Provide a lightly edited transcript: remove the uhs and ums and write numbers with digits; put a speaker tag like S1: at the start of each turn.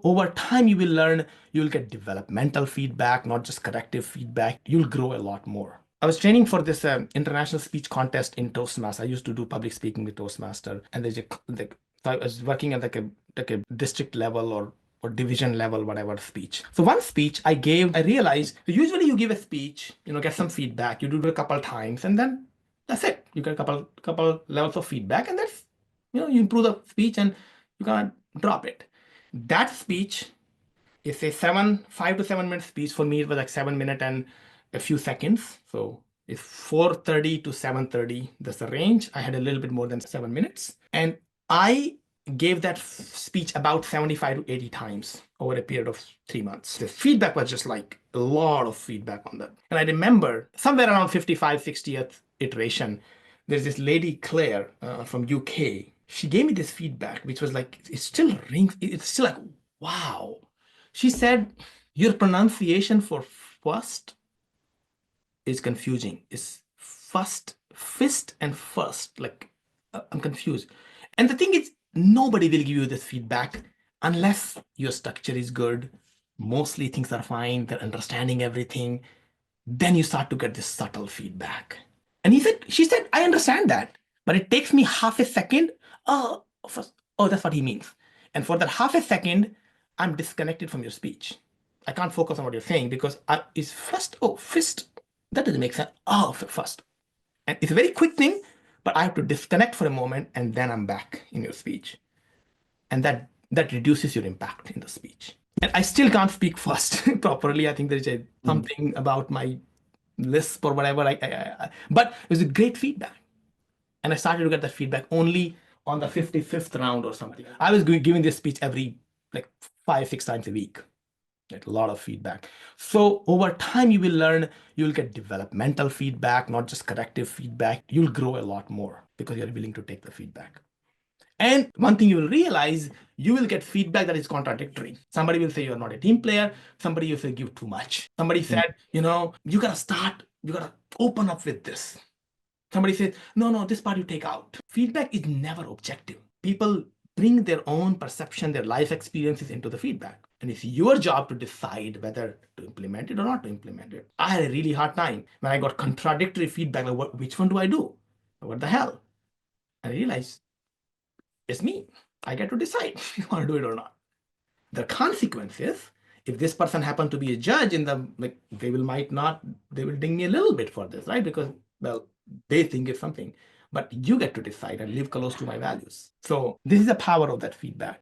S1: Over time, you will learn, you'll get developmental feedback, not just corrective feedback. You'll grow a lot more. I was training for this international speech contest in Toastmaster. I used to do public speaking with Toastmaster, and so I was working at like a district level or division level, whatever speech. So one speech I realized usually you give a speech, get some feedback, you do it a couple times, and then that's it. You get a couple levels of feedback, and that's you improve the speech and you can't drop it. That speech is a 5 to 7 minute speech. For me, it was like 7 minutes and a few seconds. So it's 4:30 to 7:30. That's the range. I had a little bit more than 7 minutes. And I gave that speech about 75 to 80 times over a period of 3 months. The feedback was just like a lot of feedback on that. And I remember somewhere around 55, 60th iteration, there's this lady, Claire, from UK. She gave me this feedback, which was like, it still rings. It's still like, wow. She said, your pronunciation for first is confusing. It's fist and first. Like, I'm confused. And the thing is, nobody will give you this feedback unless your structure is good. Mostly things are fine. They're understanding everything. Then you start to get this subtle feedback. And she said, I understand that, but it takes me half a second. That's what he means. And for that half a second, I'm disconnected from your speech. I can't focus on what you're saying because it's first, fist. That doesn't make sense. Oh, first. And it's a very quick thing, but I have to disconnect for a moment and then I'm back in your speech. And that reduces your impact in the speech. And I still can't speak fast properly. I think there's something about my lisp or whatever. But it was a great feedback. And I started to get that feedback only on the 55th round or something. I was giving this speech every like 5, 6 times a week. Get a lot of feedback. So over time, you will learn, you'll get developmental feedback, not just corrective feedback. You'll grow a lot more because you're willing to take the feedback. And one thing you will realize, you will get feedback that is contradictory. Somebody will say you're not a team player. Somebody will say give too much. Somebody said, you gotta open up with this. Somebody says, no, this part you take out. Feedback is never objective. People bring their own perception, their life experiences into the feedback. And it's your job to decide whether to implement it or not to implement it. I had a really hard time when I got contradictory feedback, like which one do I do? What the hell? And I realized, it's me. I get to decide if you want to do it or not. The consequences, if this person happened to be a judge in the, like, they will ding me a little bit for this, right? Because, well, they think it's something, but you get to decide and live close to my values. So this is the power of that feedback.